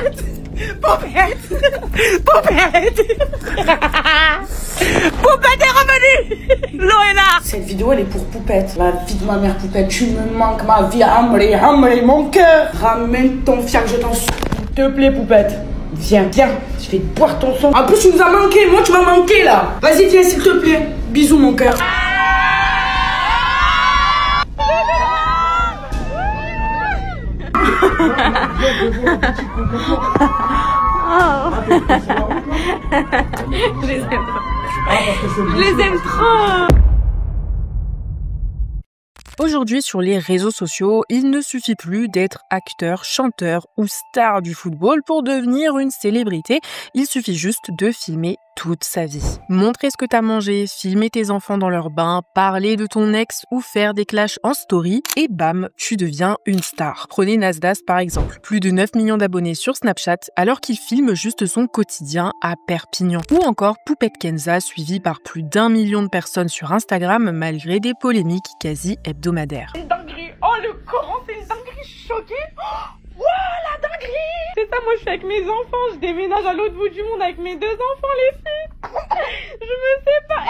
Poupette! Poupette! Poupette! Poupette est revenue! Loéna! Cette vidéo elle est pour Poupette. La vie de ma mère Poupette, tu me manques ma vie, Hamri, mon cœur! Ramène ton fiac, je t'en supplie. S'il te plaît Poupette. Viens, je vais boire ton sang. En plus tu nous as manqué, moi tu m'as manqué là. Vas-y viens s'il te plaît. Bisous mon cœur. Je les aime trop. Aujourd'hui, sur les réseaux sociaux, il ne suffit plus d'être acteur, chanteur ou star du football pour devenir une célébrité. Il suffit juste de filmer toute sa vie. Montrer ce que t'as mangé, filmer tes enfants dans leur bain, parler de ton ex ou faire des clashs en story et bam, tu deviens une star. Prenez Nasdas par exemple. Plus de 9 millions d'abonnés sur Snapchat alors qu'il filme juste son quotidien à Perpignan. Ou encore Poupette Kenza suivi par plus d'1 million de personnes sur Instagram malgré des polémiques quasi hebdomadaires. C'est une dinguerie. Oh le Coran, c'est une dinguerie, je suis choquée. Wouah, la dinguerie. C'est ça, moi je suis avec mes enfants, je déménage à l'autre bout du monde avec mes 2 enfants les filles. Je me sépare.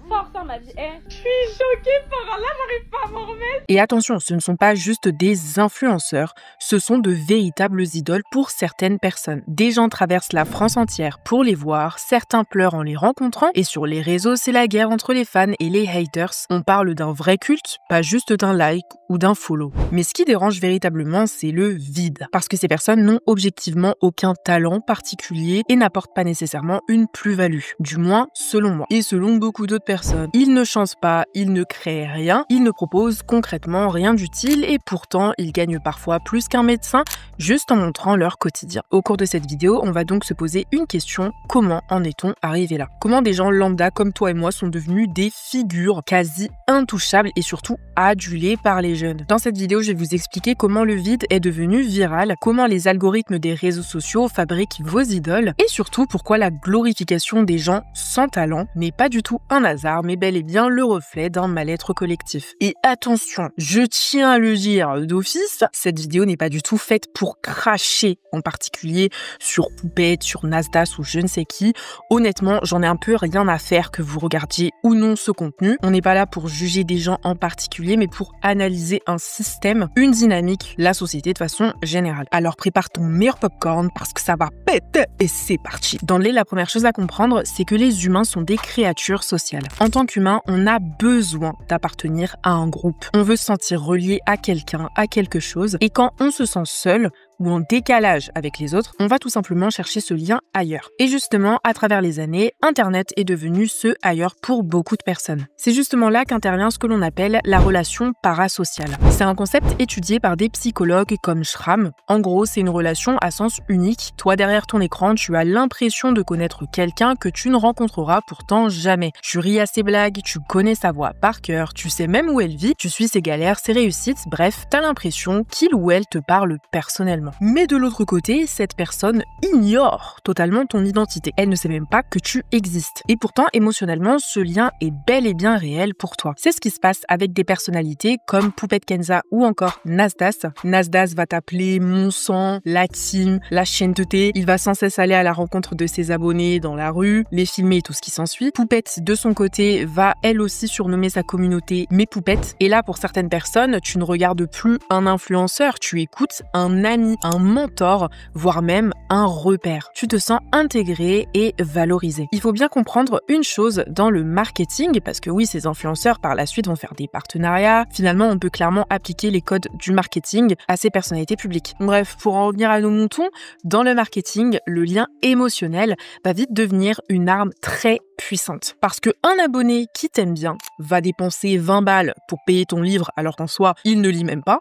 Force ma vie. Je suis choquée par là, j'arrive pas à m'en remettre. Et attention, ce ne sont pas juste des influenceurs, ce sont de véritables idoles pour certaines personnes. Des gens traversent la France entière pour les voir, certains pleurent en les rencontrant, et sur les réseaux, c'est la guerre entre les fans et les haters. On parle d'un vrai culte, pas juste d'un like ou d'un follow. Mais ce qui dérange véritablement, c'est le vide. Parce que ces personnes n'ont objectivement aucun talent particulier et n'apportent pas nécessairement une plus-value. Du moins, selon moi. Et selon beaucoup d'autres personnes. Ils ne chantent pas, ils ne créent rien, ils ne proposent concrètement rien d'utile et pourtant ils gagnent parfois plus qu'un médecin juste en montrant leur quotidien. Au cours de cette vidéo, on va donc se poser une question: comment en est-on arrivé là? Comment des gens lambda comme toi et moi sont devenus des figures quasi intouchables et surtout adulées par les jeunes? Dans cette vidéo, je vais vous expliquer comment le vide est devenu viral, comment les algorithmes des réseaux sociaux fabriquent vos idoles et surtout pourquoi la glorification des gens sans talent n'est pas du tout un hasard mais bel et bien le reflet d'un mal-être collectif. Et attention, je tiens à le dire d'office, cette vidéo n'est pas du tout faite pour cracher, en particulier sur Poupette, sur Nasdas ou je ne sais qui. Honnêtement, j'en ai un peu rien à faire que vous regardiez ou non ce contenu. On n'est pas là pour juger des gens en particulier, mais pour analyser un système, une dynamique, la société de façon générale. Alors prépare ton meilleur popcorn parce que ça va péter et c'est parti. D'emblée, la première chose à comprendre, c'est que les humains sont des créatures sociales. En tant qu'humain, on a besoin d'appartenir à un groupe. On veut se sentir relié à quelqu'un, à quelque chose. Et quand on se sent seul ou en décalage avec les autres, on va tout simplement chercher ce lien ailleurs. Et justement, à travers les années, Internet est devenu ce ailleurs pour beaucoup de personnes. C'est justement là qu'intervient ce que l'on appelle la relation parasociale. C'est un concept étudié par des psychologues comme Schramm. En gros, c'est une relation à sens unique. Toi, derrière ton écran, tu as l'impression de connaître quelqu'un que tu ne rencontreras pourtant jamais. Tu ris à ses blagues, tu connais sa voix par cœur, tu sais même où elle vit, tu suis ses galères, ses réussites, bref, t'as l'impression qu'il ou elle te parle personnellement. Mais de l'autre côté, cette personne ignore totalement ton identité. Elle ne sait même pas que tu existes. Et pourtant, émotionnellement, ce lien est bel et bien réel pour toi. C'est ce qui se passe avec des personnalités comme Poupette Kenza ou encore Nasdas. Nasdas va t'appeler mon sang, la team, la chaîneté. Il va sans cesse aller à la rencontre de ses abonnés dans la rue, les filmer et tout ce qui s'ensuit. Poupette, de son côté, va elle aussi surnommer sa communauté mes poupettes. Et là, pour certaines personnes, tu ne regardes plus un influenceur, tu écoutes un ami, un mentor, voire même un repère. Tu te sens intégré et valorisé. Il faut bien comprendre une chose dans le marketing, parce que oui, ces influenceurs par la suite vont faire des partenariats. Finalement, on peut clairement appliquer les codes du marketing à ces personnalités publiques. Bref, pour en revenir à nos moutons, dans le marketing, le lien émotionnel va vite devenir une arme très puissante. Parce qu'un abonné qui t'aime bien va dépenser 20 balles pour payer ton livre alors qu'en soi, il ne lit même pas.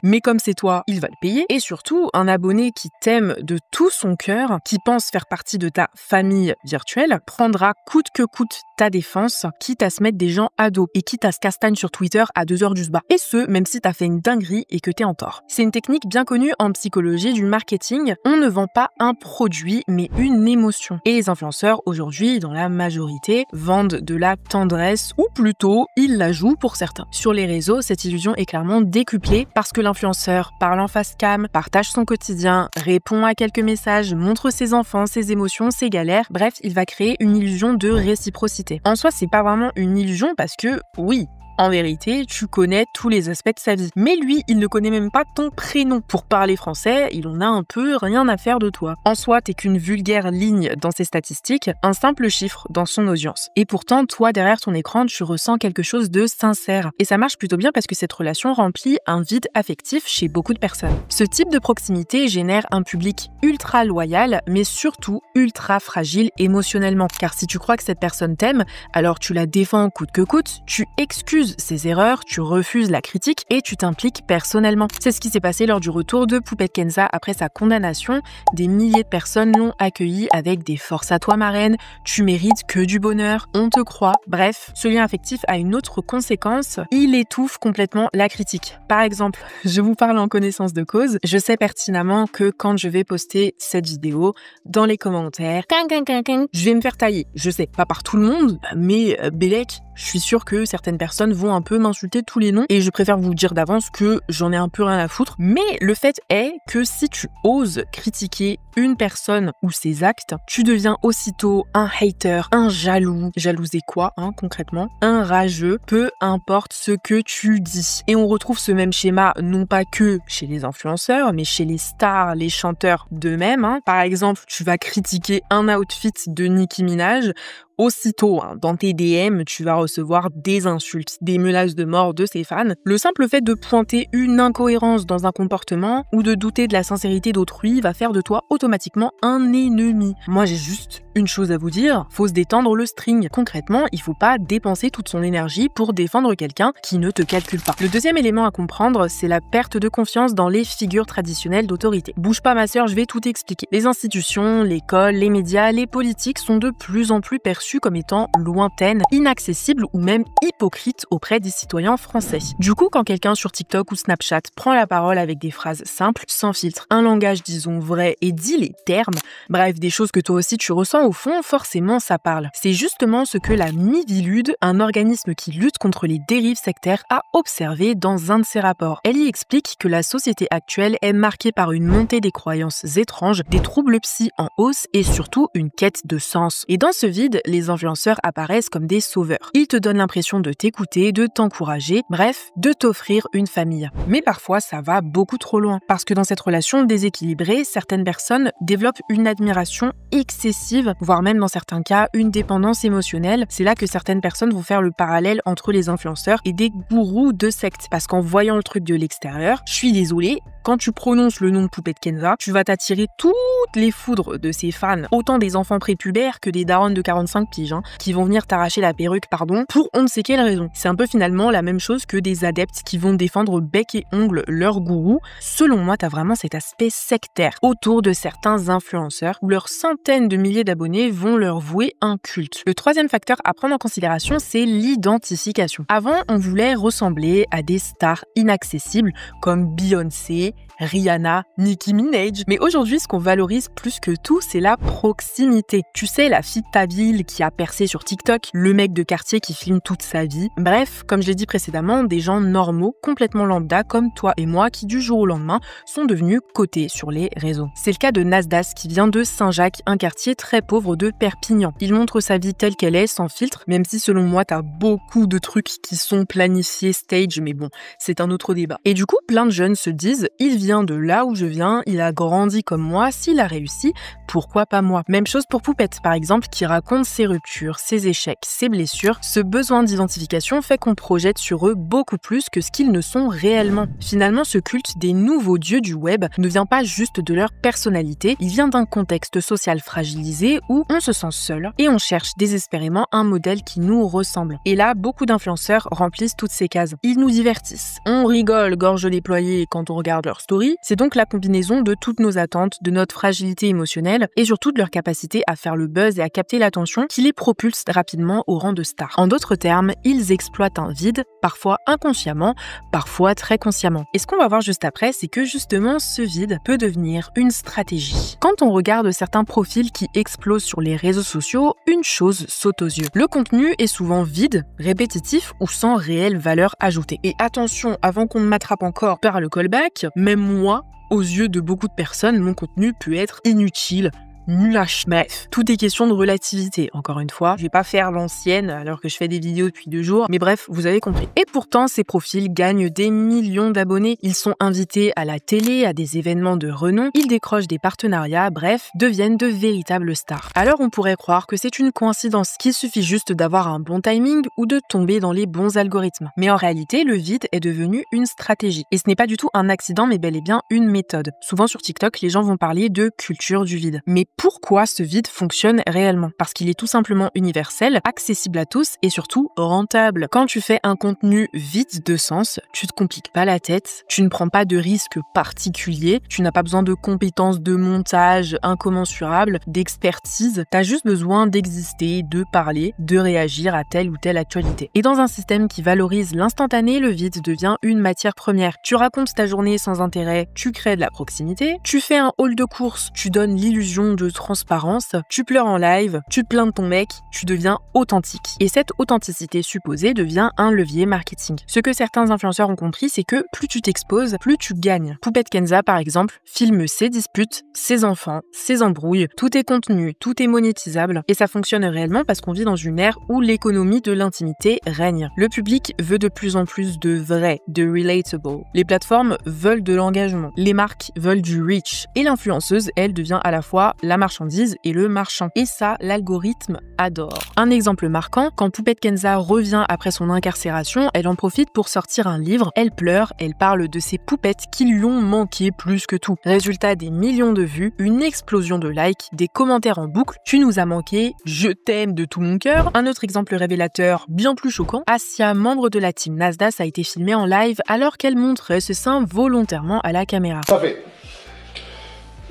Mais comme c'est toi, il va le payer. Et surtout, un abonné qui t'aime de tout son cœur, qui pense faire partie de ta famille virtuelle, prendra coûte que coûte ta défense, quitte à se mettre des gens à dos et quitte à se castagne sur Twitter à 2h du sba. Et ce, même si t'as fait une dinguerie et que t'es en tort. C'est une technique bien connue en psychologie du marketing. On ne vend pas un produit, mais une émotion. Et les influenceurs, aujourd'hui, dans la majorité, vendent de la tendresse, ou plutôt, ils la jouent pour certains. Sur les réseaux, cette illusion est clairement décuplée parce que l'influenceur parle en face cam, partage son quotidien, répond à quelques messages, montre ses enfants, ses émotions, ses galères. Bref, il va créer une illusion de réciprocité. En soi, c'est pas vraiment une illusion parce que, oui, en vérité, tu connais tous les aspects de sa vie. Mais lui, il ne connaît même pas ton prénom. Pour parler français, il en a un peu rien à faire de toi. En soi, t'es qu'une vulgaire ligne dans ses statistiques, un simple chiffre dans son audience. Et pourtant, toi, derrière ton écran, tu ressens quelque chose de sincère. Et ça marche plutôt bien parce que cette relation remplit un vide affectif chez beaucoup de personnes. Ce type de proximité génère un public ultra loyal, mais surtout ultra fragile émotionnellement. Car si tu crois que cette personne t'aime, alors tu la défends coûte que coûte, tu excuses ses erreurs, tu refuses la critique et tu t'impliques personnellement. C'est ce qui s'est passé lors du retour de Poupette Kenza après sa condamnation. Des milliers de personnes l'ont accueilli avec des forces à toi marraine, tu mérites que du bonheur, on te croit. Bref, ce lien affectif a une autre conséquence, il étouffe complètement la critique. Par exemple, je vous parle en connaissance de cause, je sais pertinemment que quand je vais poster cette vidéo, dans les commentaires, je vais me faire tailler. Je sais, pas par tout le monde, mais Bélec, je suis sûre que certaines personnes vont un peu m'insulter tous les noms et je préfère vous dire d'avance que j'en ai un peu rien à foutre. Mais le fait est que si tu oses critiquer une personne ou ses actes, tu deviens aussitôt un hater, un jaloux. Jalousé quoi, concrètement? Un rageux, peu importe ce que tu dis. Et on retrouve ce même schéma non pas que chez les influenceurs, mais chez les stars, les chanteurs d'eux-mêmes. Par exemple, tu vas critiquer un outfit de Nicki Minaj, aussitôt, dans tes DM, tu vas recevoir des insultes, des menaces de mort de ses fans. Le simple fait de pointer une incohérence dans un comportement ou de douter de la sincérité d'autrui va faire de toi automatiquement un ennemi. Moi, j'ai juste une chose à vous dire, faut se détendre le string. Concrètement, il faut pas dépenser toute son énergie pour défendre quelqu'un qui ne te calcule pas. Le deuxième élément à comprendre, c'est la perte de confiance dans les figures traditionnelles d'autorité. Bouge pas ma sœur, je vais tout expliquer. Les institutions, l'école, les médias, les politiques sont de plus en plus perçues comme étant lointaines, inaccessibles ou même hypocrites auprès des citoyens français. Du coup, quand quelqu'un sur TikTok ou Snapchat prend la parole avec des phrases simples, sans filtre, un langage disons vrai et dit les termes, bref, des choses que toi aussi tu ressens au fond, forcément ça parle. C'est justement ce que la Miviludes, un organisme qui lutte contre les dérives sectaires, a observé dans un de ses rapports. Elle y explique que la société actuelle est marquée par une montée des croyances étranges, des troubles psy en hausse et surtout une quête de sens. Et dans ce vide, les influenceurs apparaissent comme des sauveurs. Ils te donnent l'impression de t'écouter, de t'encourager, bref, de t'offrir une famille. Mais parfois, ça va beaucoup trop loin. Parce que dans cette relation déséquilibrée, certaines personnes développent une admiration excessive, voire même dans certains cas, une dépendance émotionnelle. C'est là que certaines personnes vont faire le parallèle entre les influenceurs et des gourous de sectes. Parce qu'en voyant le truc de l'extérieur, je suis désolée, quand tu prononces le nom de Poupette Kenza, tu vas t'attirer toutes les foudres de ses fans, autant des enfants prépubères que des darons de 45 piges, qui vont venir t'arracher la perruque, pour on ne sait quelle raison. C'est un peu finalement la même chose que des adeptes qui vont défendre bec et ongle leur gourou. Selon moi, t'as vraiment cet aspect sectaire autour de certains influenceurs où leurs centaines de milliers d'abonnés vont leur vouer un culte. Le troisième facteur à prendre en considération, c'est l'identification. Avant, on voulait ressembler à des stars inaccessibles comme Beyoncé, Rihanna, Nicki Minaj. Mais aujourd'hui, ce qu'on valorise plus que tout, c'est la proximité. Tu sais, la fille de ta ville qui a percé sur TikTok, le mec de quartier qui filme toute sa vie. Bref, comme je l'ai dit précédemment, des gens normaux, complètement lambda, comme toi et moi, qui du jour au lendemain sont devenus cotés sur les réseaux. C'est le cas de Nasdas, qui vient de Saint-Jacques, un quartier très pauvre de Perpignan. Il montre sa vie telle qu'elle est, sans filtre, même si selon moi, t'as beaucoup de trucs qui sont planifiés, stage, mais bon, c'est un autre débat. Et du coup, plein de jeunes se disent, il vient de là où je viens, il a grandi comme moi, s'il a réussi, pourquoi pas moi? Même chose pour Poupette, par exemple, qui raconte ses ruptures, ses échecs, ses blessures. Ce besoin d'identification fait qu'on projette sur eux beaucoup plus que ce qu'ils ne sont réellement. Finalement, ce culte des nouveaux dieux du web ne vient pas juste de leur personnalité, il vient d'un contexte social fragilisé où on se sent seul et on cherche désespérément un modèle qui nous ressemble. Et là, beaucoup d'influenceurs remplissent toutes ces cases. Ils nous divertissent. On rigole, gorge déployée, quand on regarde leur story, story, c'est donc la combinaison de toutes nos attentes, de notre fragilité émotionnelle et surtout de leur capacité à faire le buzz et à capter l'attention qui les propulse rapidement au rang de star. En d'autres termes, ils exploitent un vide, parfois inconsciemment, parfois très consciemment. Et ce qu'on va voir juste après, c'est que justement ce vide peut devenir une stratégie. Quand on regarde certains profils qui explosent sur les réseaux sociaux, une chose saute aux yeux. Le contenu est souvent vide, répétitif ou sans réelle valeur ajoutée. Et attention, avant qu'on ne m'attrape encore par le callback, même moi, aux yeux de beaucoup de personnes, mon contenu peut être inutile, nul à chier. Bref, tout est question de relativité, encore une fois. Je vais pas faire l'ancienne alors que je fais des vidéos depuis 2 jours, mais bref, vous avez compris. Et pourtant, ces profils gagnent des millions d'abonnés. Ils sont invités à la télé, à des événements de renom, ils décrochent des partenariats, bref, deviennent de véritables stars. Alors on pourrait croire que c'est une coïncidence, qu'il suffit juste d'avoir un bon timing ou de tomber dans les bons algorithmes. Mais en réalité, le vide est devenu une stratégie. Et ce n'est pas du tout un accident, mais bel et bien une méthode. Souvent sur TikTok, les gens vont parler de culture du vide. Mais pourquoi ce vide fonctionne réellement? Parce qu'il est tout simplement universel, accessible à tous et surtout rentable. Quand tu fais un contenu vide de sens, tu te compliques pas la tête, tu ne prends pas de risques particuliers, tu n'as pas besoin de compétences de montage incommensurables, d'expertise, t'as juste besoin d'exister, de parler, de réagir à telle ou telle actualité. Et dans un système qui valorise l'instantané, le vide devient une matière première. Tu racontes ta journée sans intérêt, tu crées de la proximité, tu fais un haul de course, tu donnes l'illusion de transparence, tu pleures en live, tu te plains de ton mec, tu deviens authentique. Et cette authenticité supposée devient un levier marketing. Ce que certains influenceurs ont compris, c'est que plus tu t'exposes, plus tu gagnes. Poupette Kenza, par exemple, filme ses disputes, ses enfants, ses embrouilles, tout est contenu, tout est monétisable. Et ça fonctionne réellement parce qu'on vit dans une ère où l'économie de l'intimité règne. Le public veut de plus en plus de vrai, de relatable. Les plateformes veulent de l'engagement. Les marques veulent du reach. Et l'influenceuse, elle, devient à la fois la marchandise et le marchand. Et ça, l'algorithme adore. Un exemple marquant, quand Poupette Kenza revient après son incarcération, elle en profite pour sortir un livre, elle pleure, elle parle de ses poupettes qui lui ont manqué plus que tout. Résultat, des millions de vues, une explosion de likes, des commentaires en boucle, tu nous as manqué, je t'aime de tout mon cœur. Un autre exemple révélateur, bien plus choquant, Asia, membre de la team Nasdaq, a été filmée en live alors qu'elle montrait ses seins volontairement à la caméra. Ça fait,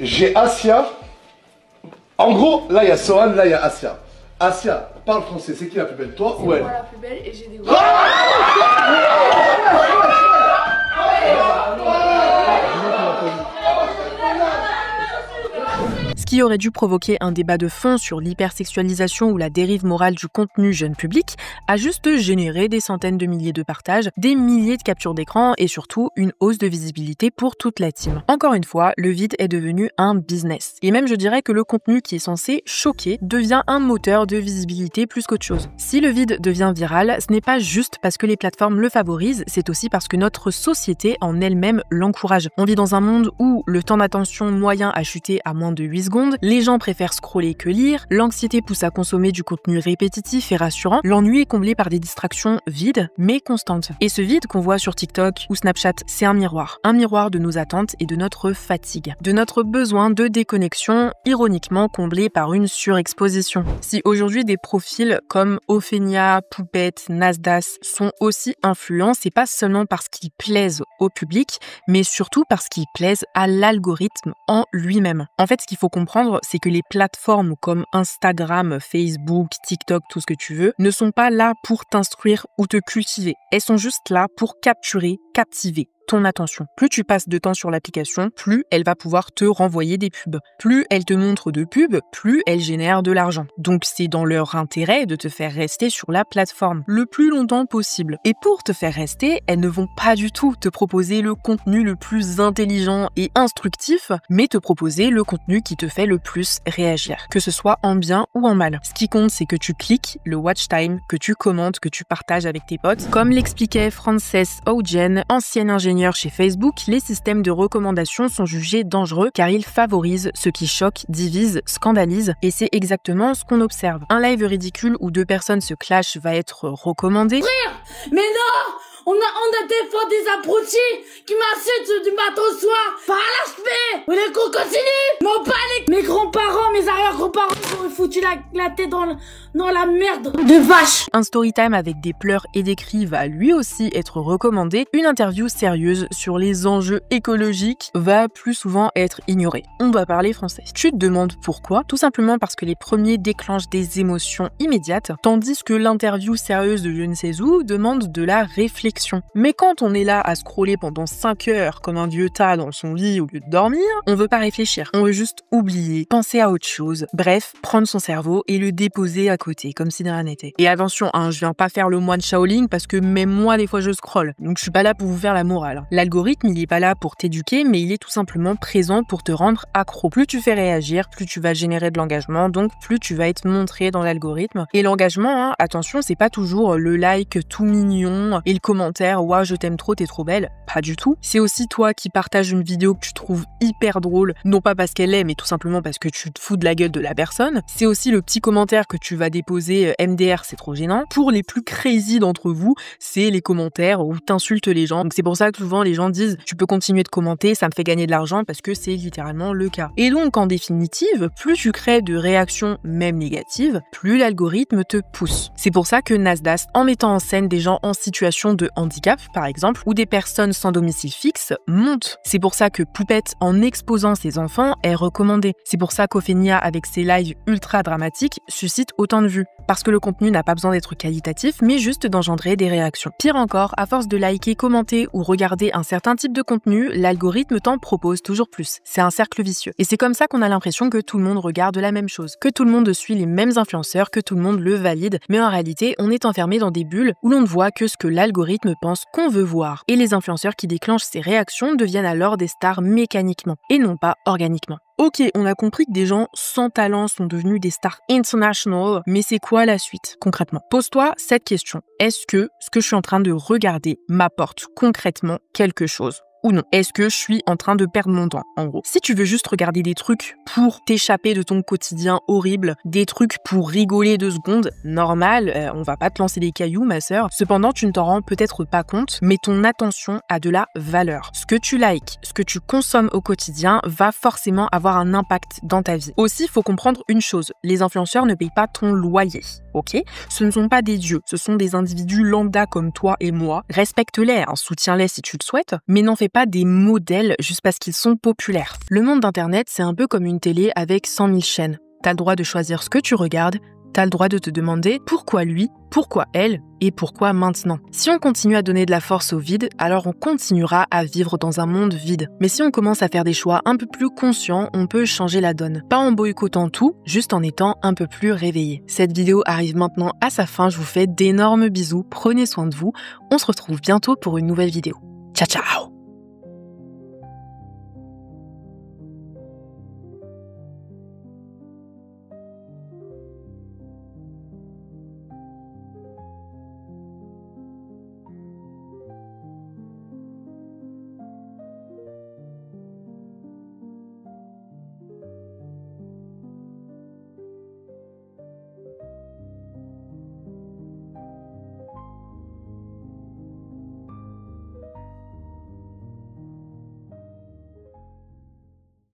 j'ai Asia. En gros, là il y a Sohan, là il y a Asia. Asia, parle français, c'est qui la plus belle, toi ou elle? C'est moi la plus belle et j'ai des gros. Ce qui aurait dû provoquer un débat de fond sur l'hypersexualisation ou la dérive morale du contenu jeune public a juste généré des centaines de milliers de partages, des milliers de captures d'écran et surtout une hausse de visibilité pour toute la team. Encore une fois, le vide est devenu un business. Et même je dirais que le contenu qui est censé choquer devient un moteur de visibilité plus qu'autre chose. Si le vide devient viral, ce n'est pas juste parce que les plateformes le favorisent, c'est aussi parce que notre société en elle-même l'encourage. On vit dans un monde où le temps d'attention moyen a chuté à moins de 8 secondes, les gens préfèrent scroller que lire, l'anxiété pousse à consommer du contenu répétitif et rassurant, l'ennui est comblé par des distractions vides mais constantes. Et ce vide qu'on voit sur TikTok ou Snapchat, c'est un miroir de nos attentes et de notre fatigue, de notre besoin de déconnexion, ironiquement comblé par une surexposition. Si aujourd'hui des profils comme Ophénia, Poupette, Nasdaq sont aussi influents, c'est pas seulement parce qu'ils plaisent au public, mais surtout parce qu'ils plaisent à l'algorithme en lui-même. En fait, ce qu'il faut comprendre, c'est que les plateformes comme Instagram, Facebook, TikTok, tout ce que tu veux, ne sont pas là pour t'instruire ou te cultiver. Elles sont juste là pour capturer, captiver ton attention. Plus tu passes de temps sur l'application, plus elle va pouvoir te renvoyer des pubs. Plus elle te montre de pubs, plus elle génère de l'argent. Donc c'est dans leur intérêt de te faire rester sur la plateforme le plus longtemps possible. Et pour te faire rester, elles ne vont pas du tout te proposer le contenu le plus intelligent et instructif, mais te proposer le contenu qui te fait le plus réagir, que ce soit en bien ou en mal. Ce qui compte, c'est que tu cliques, le watch time, que tu commentes, que tu partages avec tes potes. Comme l'expliquait Frances Haugen, ancienne ingénieure chez Facebook, les systèmes de recommandation sont jugés dangereux car ils favorisent ce qui choque, divise, scandalise et c'est exactement ce qu'on observe. Un live ridicule où 2 personnes se clashent va être recommandé. Mais non! On a des fois des abrutis qui m'insultent du matin au soir par l'aspect. Mais les cons continuent. Mon panique. Mes grands-parents, mes arrière-grands-parents j'aurais foutu la tête dans la merde de vache. Un story time avec des pleurs et des cris va lui aussi être recommandé. Une interview sérieuse sur les enjeux écologiques va plus souvent être ignorée. On va parler français. Tu te demandes pourquoi? Tout simplement parce que les premiers déclenchent des émotions immédiates, tandis que l'interview sérieuse de je ne sais où demande de la réflexion. Mais quand on est là à scroller pendant 5 heures comme un vieux tas dans son lit au lieu de dormir, on veut pas réfléchir, on veut juste oublier, penser à autre chose, bref, prendre son cerveau et le déposer à côté, comme si de rien n'était. Et attention, je viens pas faire le moine Shaolin parce que même moi des fois je scrolle, donc je suis pas là pour vous faire la morale. L'algorithme il est pas là pour t'éduquer, mais il est tout simplement présent pour te rendre accro. Plus tu fais réagir, plus tu vas générer de l'engagement, donc plus tu vas être montré dans l'algorithme. Et l'engagement, attention, c'est pas toujours le like tout mignon et le commentaire « Ouah, je t'aime trop, t'es trop belle ». Pas du tout. C'est aussi toi qui partages une vidéo que tu trouves hyper drôle, non pas parce qu'elle est, mais tout simplement parce que tu te fous de la gueule de la personne. C'est aussi le petit commentaire que tu vas déposer MDR, c'est trop gênant. Pour les plus crazy d'entre vous, c'est les commentaires où t'insultes les gens. Donc c'est pour ça que souvent les gens disent « Tu peux continuer de commenter, ça me fait gagner de l'argent » parce que c'est littéralement le cas. Et donc en définitive, plus tu crées de réactions même négatives, plus l'algorithme te pousse. C'est pour ça que Nasdaq, en mettant en scène des gens en situation de handicap, par exemple, ou des personnes sans domicile fixe, monte. C'est pour ça que Poupette, en exposant ses enfants, est recommandée. C'est pour ça qu'Ophénia, avec ses lives ultra dramatiques, suscite autant de vues. Parce que le contenu n'a pas besoin d'être qualitatif, mais juste d'engendrer des réactions. Pire encore, à force de liker, commenter ou regarder un certain type de contenu, l'algorithme t'en propose toujours plus. C'est un cercle vicieux. Et c'est comme ça qu'on a l'impression que tout le monde regarde la même chose, que tout le monde suit les mêmes influenceurs, que tout le monde le valide, mais en réalité, on est enfermé dans des bulles où l'on ne voit que ce que l'algorithme pense qu'on veut voir. Et les influenceurs qui déclenchent ces réactions deviennent alors des stars mécaniquement, et non pas organiquement. Ok, on a compris que des gens sans talent sont devenus des stars international, mais c'est quoi la suite, concrètement? Pose-toi cette question. Est-ce que ce que je suis en train de regarder m'apporte concrètement quelque chose? Ou non? Est-ce que je suis en train de perdre mon temps, en gros? Si tu veux juste regarder des trucs pour t'échapper de ton quotidien horrible, des trucs pour rigoler 2 secondes, normal, on va pas te lancer des cailloux, ma sœur. Cependant, tu ne t'en rends peut-être pas compte, mais ton attention a de la valeur. Ce que tu likes, ce que tu consommes au quotidien va forcément avoir un impact dans ta vie. Aussi, il faut comprendre une chose, les influenceurs ne payent pas ton loyer, ok? Ce ne sont pas des dieux, ce sont des individus lambda comme toi et moi. Respecte-les, soutiens-les si tu le souhaites, mais n'en fais pas des modèles juste parce qu'ils sont populaires. Le monde d'Internet, c'est un peu comme une télé avec 100 000 chaînes. T'as le droit de choisir ce que tu regardes, t'as le droit de te demander pourquoi lui, pourquoi elle et pourquoi maintenant. Si on continue à donner de la force au vide, alors on continuera à vivre dans un monde vide. Mais si on commence à faire des choix un peu plus conscients, on peut changer la donne. Pas en boycottant tout, juste en étant un peu plus réveillé. Cette vidéo arrive maintenant à sa fin, je vous fais d'énormes bisous, prenez soin de vous, on se retrouve bientôt pour une nouvelle vidéo. Ciao ciao!